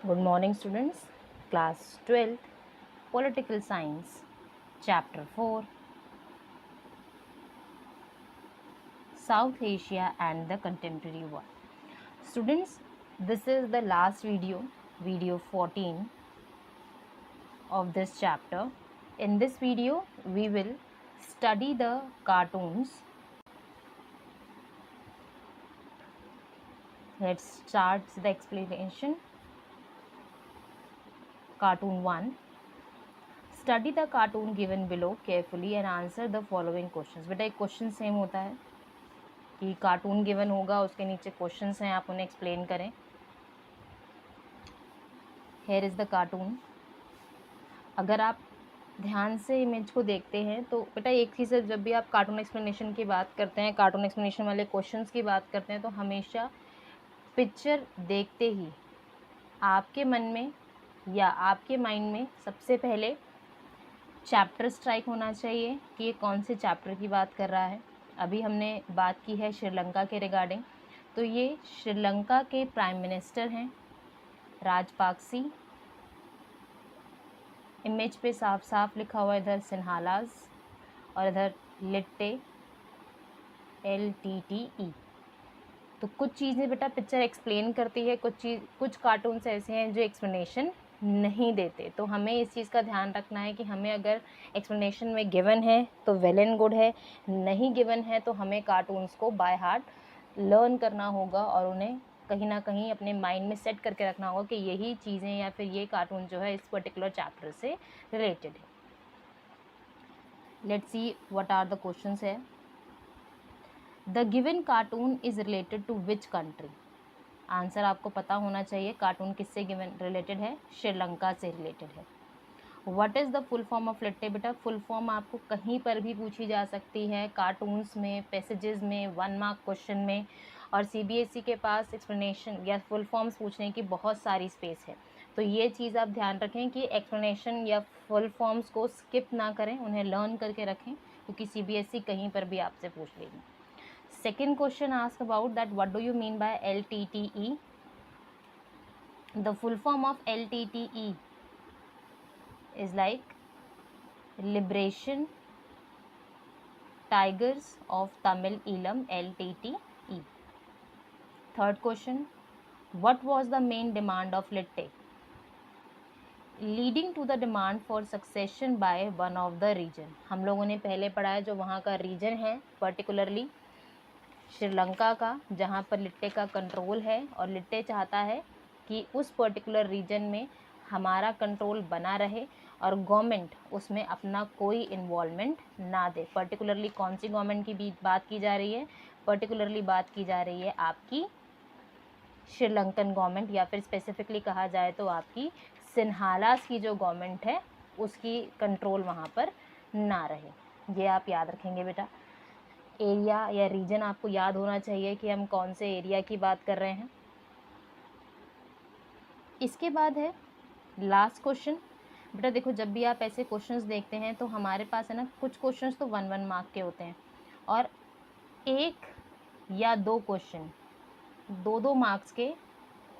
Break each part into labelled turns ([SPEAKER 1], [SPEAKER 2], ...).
[SPEAKER 1] Good morning, students. Class 12th, Political Science, Chapter 4, South Asia and the Contemporary World. Students, this is the last video 14 of this chapter. In this video, we will study the cartoons. Let's start the explanation. Cartoon 1. Study the cartoon given below carefully and answer the following questions. बेटा एक question same होता है कि cartoon given होगा, उसके नीचे questions हैं, आप उन्हें एक्सप्लेन करें. Here is the cartoon. अगर आप ध्यान से इमेज को देखते हैं तो बेटा एक चीज़ है, जब भी आप कार्टून एक्सप्लेनेशन की बात करते हैं, कार्टून एक्सप्लेनेशन वाले क्वेश्चंस की बात करते हैं, तो हमेशा पिक्चर देखते ही आपके मन में या आपके माइंड में सबसे पहले चैप्टर स्ट्राइक होना चाहिए कि ये कौन से चैप्टर की बात कर रहा है. अभी हमने बात की है श्रीलंका के रिगार्डिंग, तो ये श्रीलंका के प्राइम मिनिस्टर हैं राजपाक्सी. इमेज पे साफ साफ लिखा हुआ इधर सिन्हालाज और इधर लिट्टे LTTE. तो कुछ चीज़ें बेटा पिक्चर एक्सप्लेन करती है, कुछ कार्टून्स ऐसे हैं जो एक्सप्लेनेशन नहीं देते. तो हमें इस चीज़ का ध्यान रखना है कि हमें अगर एक्सप्लेनेशन में गिवन है तो वेल एंड गुड है, नहीं गिवन है तो हमें कार्टून्स को बाय हार्ट लर्न करना होगा और उन्हें कहीं ना कहीं अपने माइंड में सेट करके रखना होगा कि यही चीज़ें या फिर ये कार्टून जो है इस पर्टिकुलर चैप्टर से रिलेटेड है. Let's see what are the questions है. The given cartoon is related to which country. Answer आपको पता होना चाहिए. कार्टून किससे गिवन रिलेटेड है? श्रीलंका से रिलेटेड है. What is the full form of LTTE. बेटा फुल फॉर्म आपको कहीं पर भी पूछी जा सकती है, कार्टून्स में, पैसेजेस में, 1 मार्क क्वेश्चन में. और CBSE के पास एक्सप्लेनेशन या फुल फॉर्म्स पूछने की बहुत सारी स्पेस है. तो ये चीज़ आप ध्यान रखें कि एक्सप्लेनेशन या फुल फॉर्म्स को स्किप ना करें, उन्हें लर्न करके रखें, क्योंकि CBSE कहीं पर भी आपसे पूछ लेगी. Second question asked about that what do you mean by LTTE. The full form of LTTE is like Liberation Tigers of Tamil Eelam, LTTE. Third question, what was the main demand of Litte? Leading to the demand for succession by one of the region. हम लोगों ने पहले पढ़ा है जो वहाँ का reason है, पर्टिकुलरली श्रीलंका का, जहाँ पर लिट्टे का कंट्रोल है और लिट्टे चाहता है कि उस पर्टिकुलर रीजन में हमारा कंट्रोल बना रहे और गवर्नमेंट उसमें अपना कोई इन्वॉल्वमेंट ना दे. पर्टिकुलरली कौन सी गवर्नमेंट की भी बात की जा रही है? पर्टिकुलरली बात की जा रही है आपकी श्रीलंकन गवर्नमेंट, या फिर स्पेसिफिकली कहा जाए तो आपकी सिन्हालास की जो गवर्नमेंट है उसकी कंट्रोल वहाँ पर ना रहे. ये आप याद रखेंगे बेटा. एरिया या रीजन आपको याद होना चाहिए कि हम कौन से एरिया की बात कर रहे हैं. इसके बाद है लास्ट क्वेश्चन. बेटा देखो, जब भी आप ऐसे क्वेश्चंस देखते हैं तो हमारे पास है ना, कुछ क्वेश्चंस तो 1 मार्क के होते हैं और 1 या 2 क्वेश्चन 2 मार्क्स के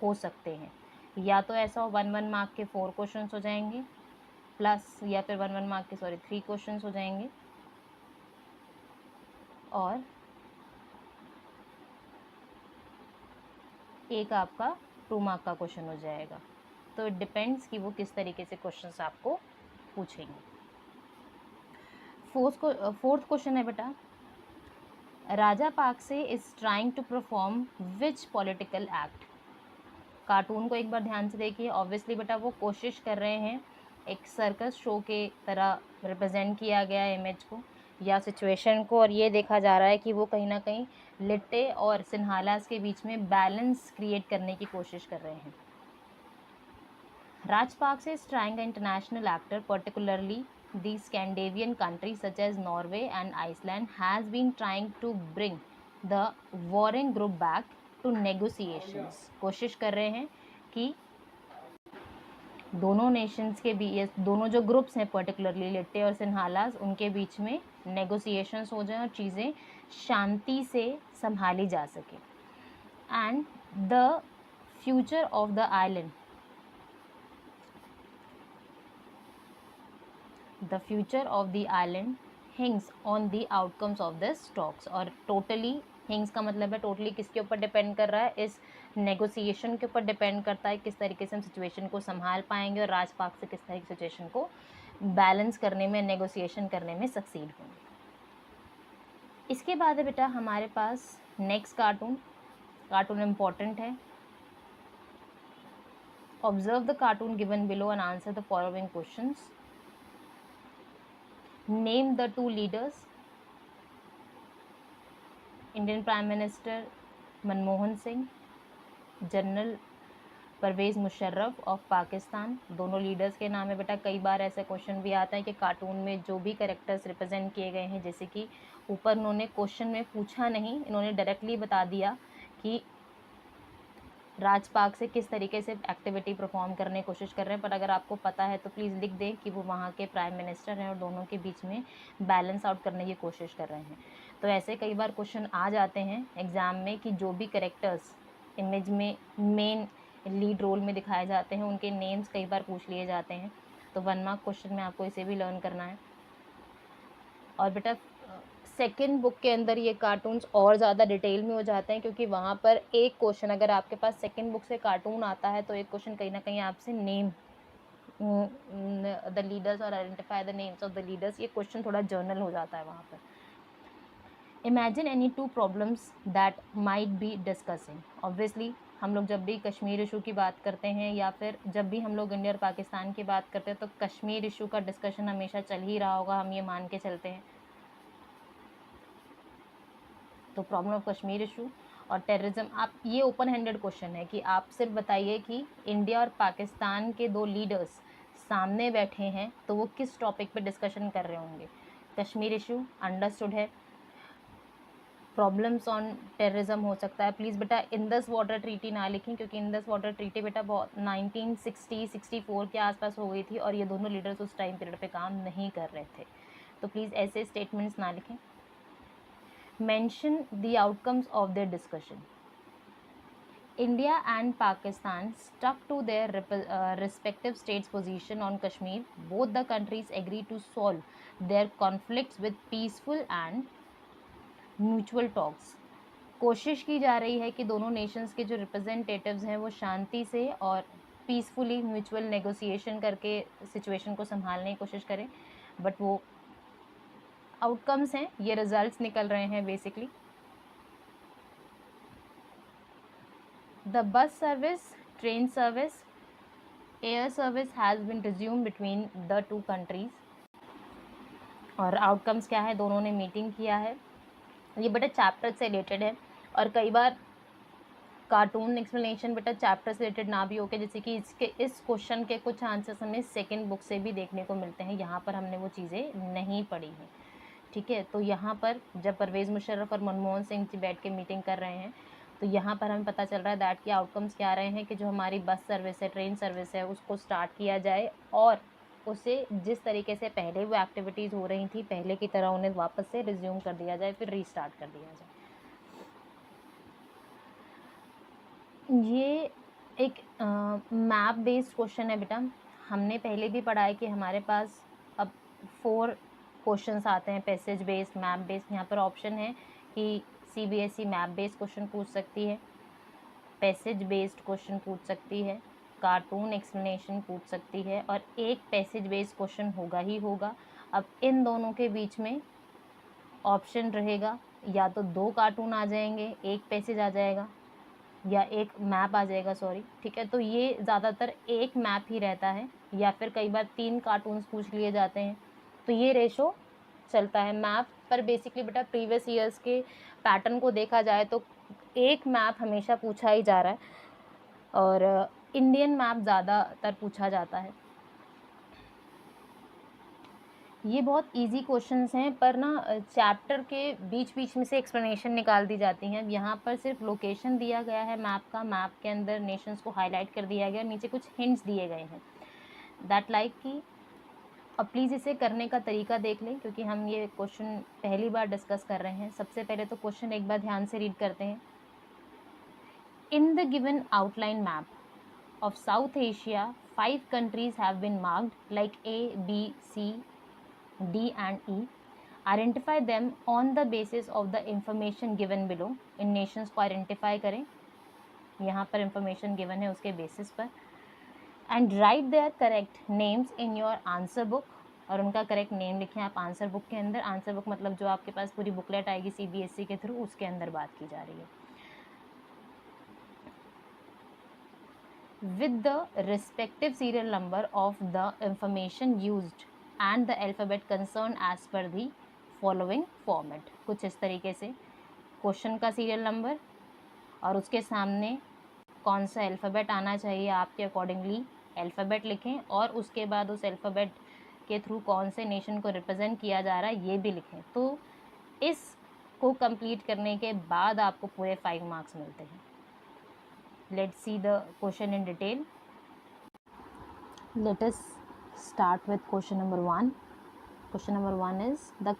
[SPEAKER 1] हो सकते हैं. या तो ऐसा हो 1 मार्क के 4 क्वेश्चंस हो जाएंगे प्लस, या फिर 1 मार्क के 3 क्वेश्चंस हो जाएंगे और एक आपका 2 मार्क का क्वेश्चन हो जाएगा. तो इट डिपेंड्स कि वो किस तरीके से क्वेश्चंस आपको पूछेंगे. फोर्थ क्वेश्चन है बेटा, Rajapaksa is trying to perform which political act. Cartoon को एक बार ध्यान से देखिए. ऑब्वियसली बेटा वो कोशिश कर रहे हैं, एक सर्कस शो के तरह रिप्रेजेंट किया गया है इमेज को या सिचुएशन को, और ये देखा जा रहा है कि वो कहीं ना कहीं लिट्टे और सिन्हालास के बीच में बैलेंस क्रिएट करने की कोशिश कर रहे हैं. Rajpaksa is trying an international actor, particularly the Scandinavian countries such as Norway and Iceland, has been trying to bring the warring group back to negotiations. कोशिश कर रहे हैं कि दोनों नेशंस के बीच, दोनों जो ग्रुप्स हैं पर्टिकुलरली लिट्टे और सिन्हालास, उनके बीच में नेगोशिएशंस हो जाएं और चीज़ें शांति से संभाली जा सके. And the future of the island the future of the island हिंग्स on the outcomes of this talks. और टोटली, हिंग्स का मतलब है टोटली किसके ऊपर डिपेंड कर रहा है, इस नेगोशिएशन के ऊपर डिपेंड करता है, किस तरीके से हम सिचुएशन को संभाल पाएंगे और राजपाक से किस तरीके सिचुएशन को बैलेंस करने में, नेगोशिएशन करने में सक्सीड होंगे। इसके बाद है बेटा हमारे पास नेक्स्ट कार्टून। कार्टून इम्पॉर्टेंट है। Observe the cartoon given below and answer the following questions. Name the two leaders. Indian prime minister Manmohan Singh, general Parvez Musharraf of Pakistan. दोनों लीडर्स के नाम है बेटा। कई बार ऐसा क्वेश्चन भी आता है कि कार्टून में जो भी कैरेक्टर्स रिप्रेजेंट किए गए हैं, जैसे कि ऊपर उन्होंने क्वेश्चन में पूछा नहीं, इन्होंने डायरेक्टली बता दिया कि राजपाक से किस तरीके से एक्टिविटी परफॉर्म करने की कोशिश कर रहे हैं, पर अगर आपको पता है तो प्लीज़ लिख दें कि वो वहाँ के प्राइम मिनिस्टर हैं और दोनों के बीच में बैलेंस आउट करने की कोशिश कर रहे हैं। तो ऐसे कई बार क्वेश्चन आ जाते हैं एग्ज़ाम में कि जो भी कैरेक्टर्स इमेज में मेन लीड रोल में दिखाए जाते हैं, उनके नेम्स कई बार पूछ लिए जाते हैं। तो 1 मार्क क्वेश्चन में आपको इसे भी लर्न करना है। और बेटा सेकंड बुक के अंदर ये कार्टून्स और ज़्यादा डिटेल में हो जाते हैं, क्योंकि वहाँ पर एक क्वेश्चन, अगर आपके पास सेकंड बुक से कार्टून आता है तो एक क्वेश्चन कहीं ना कहीं आपसे नेम द लीडर्स और identify the names of the leaders, ये क्वेश्चन थोड़ा जर्नल हो जाता है वहाँ पर। Imagine any two problems that might be discussing. Obviously हम लोग जब भी कश्मीर इशू की बात करते हैं या फिर जब भी हम लोग इंडिया और पाकिस्तान की बात करते हैं तो कश्मीर इशू का डिस्कशन हमेशा चल ही रहा होगा, हम ये मान के चलते हैं। तो प्रॉब्लम ऑफ कश्मीर इशू और टेररिज्म, आप ये ओपन हैंडेड क्वेश्चन है कि आप सिर्फ बताइए कि इंडिया और पाकिस्तान के दो लीडर्स सामने बैठे हैं तो वो किस टॉपिक पे डिस्कशन कर रहे होंगे। कश्मीर इशू अंडरस्टूड है। प्रॉब्लम्स ऑन टेररिज्म हो सकता है। प्लीज़ बेटा इंदस वाटर ट्रीटी ना लिखें, क्योंकि इंदस वाटर ट्रीटी बेटा बहुत 1960-64 के आसपास हो गई थी और ये दोनों लीडर्स उस टाइम पीरियड पे काम नहीं कर रहे थे। तो प्लीज़ ऐसे स्टेटमेंट्स ना लिखें। Mention the outcomes of their discussion. India and Pakistan stuck to their respective states' position on Kashmir. Both the countries agreed to solve their conflicts with peaceful and mutual talks. कोशिश की जा रही है कि दोनों Nations के जो representatives हैं वो शांति से और पीसफुली म्यूचुअल नेगोशिएशन करके सिचुएशन को संभालने की कोशिश करें, बट वो आउटकम्स हैं, ये रिजल्ट्स निकल रहे हैं basically. The bus service, train service, air service has been resume between the two countries. और आउटकम्स क्या है, दोनों ने मीटिंग किया है। ये बेटा चैप्टर से रिलेटेड है और कई बार कार्टून एक्सप्लेनेशन बेटा चैप्टर से रिलेटेड ना भी होके, जैसे कि इस क्वेश्चन के कुछ आंसर्स हमें सेकेंड बुक से भी देखने को मिलते हैं, यहाँ पर हमने वो चीज़ें नहीं पढ़ी हैं। ठीक है, तो यहाँ पर जब परवेज़ मुशर्रफ और मनमोहन सिंह जी बैठ के मीटिंग कर रहे हैं तो यहाँ पर हमें पता चल रहा है दैट के आउटकम्स क्या आ रहे हैं कि जो हमारी बस सर्विस है, ट्रेन सर्विस है, उसको स्टार्ट किया जाए और उसे जिस तरीके से पहले वो एक्टिविटीज़ हो रही थी पहले की तरह उन्हें वापस से रिज्यूम कर दिया जाए, फिर रीस्टार्ट कर दिया जाए। ये एक मैप बेस्ड क्वेश्चन है बेटा। हमने पहले भी पढ़ा है कि हमारे पास अब 4 क्वेश्चंस आते हैं, पैसेज बेस्ड, मैप बेस्ड। यहाँ पर ऑप्शन है कि CBSE मैप बेस्ड क्वेश्चन पूछ सकती है, पैसेज बेस्ड क्वेश्चन पूछ सकती है, कार्टून एक्सप्लेनेशन पूछ सकती है और एक पैसेज बेस्ड क्वेश्चन होगा ही होगा। अब इन दोनों के बीच में ऑप्शन रहेगा, या तो 2 कार्टून आ जाएंगे, एक पैसेज आ जाएगा या एक मैप आ जाएगा, सॉरी। ठीक है, तो ये ज़्यादातर एक मैप ही रहता है या फिर कई बार 3 कार्टून्स पूछ लिए जाते हैं, तो ये रेशो चलता है मैप पर। बेसिकली बेटा प्रीवियस ईयर्स के पैटर्न को देखा जाए तो एक मैप हमेशा पूछा ही जा रहा है और इंडियन मैप ज़्यादातर पूछा जाता है। ये बहुत इजी क्वेश्चंस हैं पर ना चैप्टर के बीच बीच में से एक्सप्लेनेशन निकाल दी जाती हैं। यहाँ पर सिर्फ लोकेशन दिया गया है मैप का, मैप के अंदर नेशंस को हाईलाइट कर दिया गया, नीचे कुछ हिंट्स दिए गए हैं दैट लाइक कि अब प्लीज़ इसे करने का तरीका देख लें, क्योंकि हम ये क्वेश्चन पहली बार डिस्कस कर रहे हैं। सबसे पहले तो क्वेश्चन एक बार ध्यान से रीड करते हैं। In the given outline map of South Asia, 5 countries have been marked like A, B, C, D and E. Identify them on the basis of the information given below. इन nations को identify करें, यहाँ पर information given है उसके basis पर। And write their correct names in your answer book, और उनका करेक्ट नेम लिखें आप आंसर बुक के अंदर। आंसर बुक मतलब जो आपके पास पूरी बुकलेट आएगी CBSE के थ्रू, उसके अंदर बात की जा रही है। With the respective serial number of the information used and the alphabet concern as per the following format. कुछ इस तरीके से क्वेश्चन का सीरियल नंबर और उसके सामने कौन सा अल्फ़ाबेट आना चाहिए आपके अकॉर्डिंगली अल्फ़ाबेट लिखें, और उसके बाद उस अल्फ़ाबेट के थ्रू कौन से नेशन को रिप्रेजेंट किया जा रहा है ये भी लिखें। तो इसको कंप्लीट करने के बाद आपको पूरे 5 मार्क्स मिलते हैं। Let's see the question in detail. Let us start with question number 1. Question number 1 is the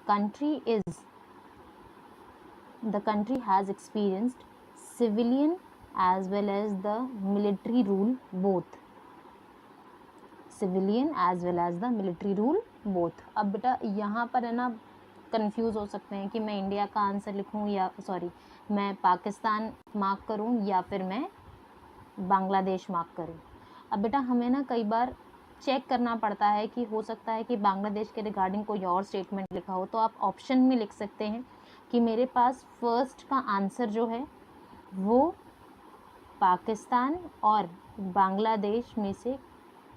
[SPEAKER 1] country has experienced civilian as well as the military rule both. Civilian as well as the military rule both. अब बेटा यहाँ पर है ना confuse हो सकते हैं कि मैं इंडिया का आंसर लिखूँ या मैं पाकिस्तान मार्क करूँ या फिर मैं बांग्लादेश मार्क करूँ। अब बेटा हमें ना कई बार चेक करना पड़ता है कि हो सकता है कि बांग्लादेश के रिगार्डिंग कोई और स्टेटमेंट लिखा हो, तो आप ऑप्शन में लिख सकते हैं कि मेरे पास फर्स्ट का आंसर जो है वो पाकिस्तान और बांग्लादेश में से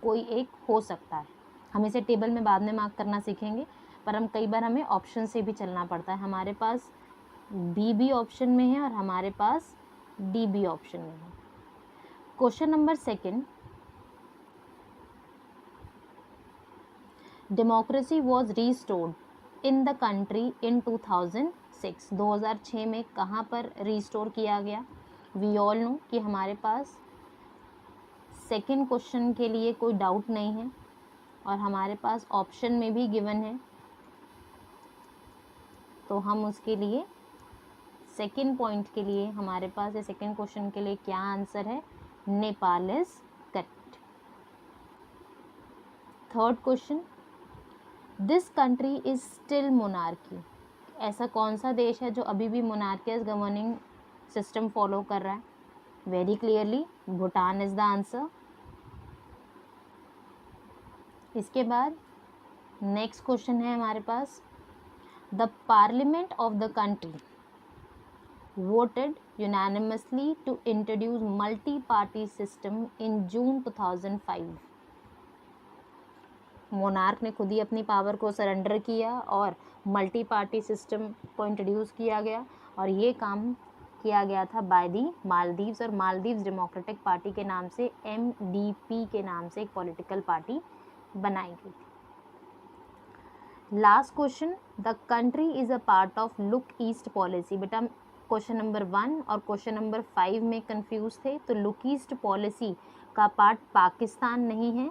[SPEAKER 1] कोई एक हो सकता है। हम इसे टेबल में बाद में मार्क करना सीखेंगे, पर हम कई बार हमें ऑप्शन से भी चलना पड़ता है। हमारे पास बी भी ऑप्शन में है और हमारे पास डी भी ऑप्शन में है। Question number 2, democracy was restored in the country in 2006। 2006 में कहाँ पर रीस्टोर किया गया? वी ऑल नो कि हमारे पास सेकंड क्वेश्चन के लिए कोई डाउट नहीं है और हमारे पास ऑप्शन में भी गिवन है, तो हम उसके लिए सेकंड पॉइंट के लिए हमारे पास ये सेकंड क्वेश्चन के लिए क्या आंसर है? Nepal is correct. Third question, this country is still monarchy. ऐसा कौन सा देश है जो अभी भी मोनार्कियस गवर्निंग सिस्टम फॉलो कर रहा है? Very clearly Bhutan is the answer. इसके बाद नेक्स्ट क्वेश्चन है हमारे पास, the parliament of the country voted unanimously to introduce multi-party system in June 2005. Monarch ने खुद ही अपनी पावर को सरेंडर किया और मल्टी पार्टी सिस्टम को इंट्रोड्यूस किया गया, और ये काम किया गया था बाय दी मालदीव्स, और मालदीव्स डेमोक्रेटिक पार्टी के नाम से MDP के नाम से एक पॉलिटिकल पार्टी बनाई गई थी। Last question, the country is a part of look east policy. बेटा क्वेश्चन नंबर 1 और क्वेश्चन नंबर 5 में कंफ्यूज थे, तो लुक ईस्ट पॉलिसी का पार्ट पाकिस्तान नहीं है,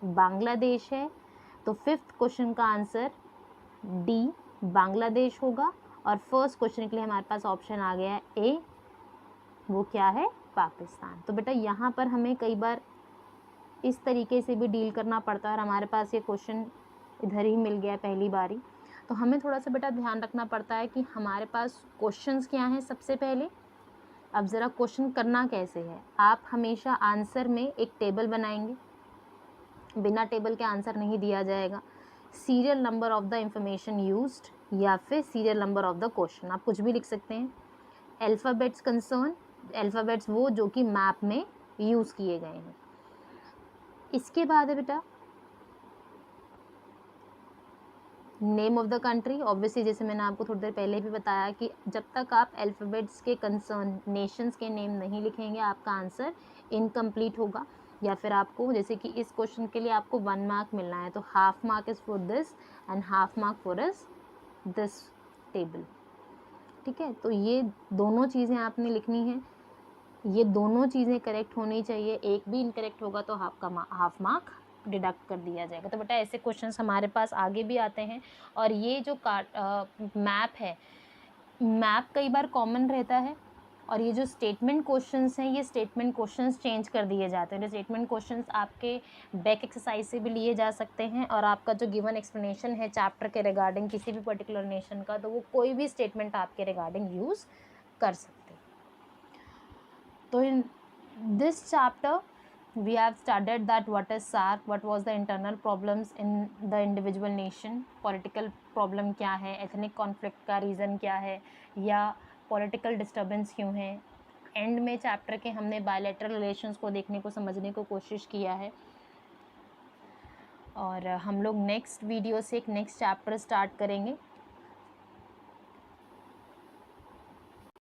[SPEAKER 1] बांग्लादेश है। तो फिफ्थ क्वेश्चन का आंसर डी बांग्लादेश होगा, और फर्स्ट क्वेश्चन के लिए हमारे पास ऑप्शन आ गया है ए, वो क्या है? पाकिस्तान। तो बेटा यहाँ पर हमें कई बार इस तरीके से भी डील करना पड़ता है, और हमारे पास ये क्वेश्चन इधर ही मिल गया है पहली बारी, तो हमें थोड़ा सा बेटा ध्यान रखना पड़ता है कि हमारे पास क्वेश्चंस क्या हैं सबसे पहले। अब ज़रा क्वेश्चन करना कैसे है, आप हमेशा आंसर में एक टेबल बनाएंगे, बिना टेबल के आंसर नहीं दिया जाएगा। Serial number of the information used या फिर serial number of the question, आप कुछ भी लिख सकते हैं। अल्फ़ाबेट्स कंसर्न, अल्फ़ाबेट्स वो जो कि मैप में यूज़ किए गए हैं। इसके बाद है बेटा name of the country. Obviously जैसे मैंने आपको थोड़ी देर पहले भी बताया कि जब तक आप अल्फ़ाबेट्स के कंसर्न नेशंस के नेम नहीं लिखेंगे आपका आंसर इनकम्प्लीट होगा, या फिर आपको जैसे कि इस क्वेश्चन के लिए आपको 1 मार्क मिलना है, तो half mark is for this and half mark for this table. ठीक है, तो ये दोनों चीज़ें आपने लिखनी है, ये दोनों चीज़ें करेक्ट होनी चाहिए, एक भी इनकरेक्ट होगा तो हाफ मार्क डिडक्ट कर दिया जाएगा। तो बेटा ऐसे क्वेश्चंस हमारे पास आगे भी आते हैं, और ये जो मैप है, मैप कई बार कॉमन रहता है और ये जो स्टेटमेंट क्वेश्चंस हैं, ये स्टेटमेंट क्वेश्चंस चेंज कर दिए जाते हैं। स्टेटमेंट क्वेश्चंस आपके बैक एक्सरसाइज से भी लिए जा सकते हैं, और आपका जो गिवन एक्सप्लेनेशन है चैप्टर के रिगार्डिंग किसी भी पर्टिकुलर नेशन का, तो वो कोई भी स्टेटमेंट आपके रिगार्डिंग यूज़ कर सकते हैं। तो in this chapter we have studied that what is SAARC, what was the internal problems in the individual nation, political problem क्या है, ethnic conflict का reason क्या है, या political disturbance क्यों है। एंड में चैप्टर के हमने बायलैटरल रिलेशंस को देखने को, समझने को कोशिश किया है। और हम लोग नेक्स्ट वीडियो से एक नेक्स्ट चैप्टर स्टार्ट करेंगे।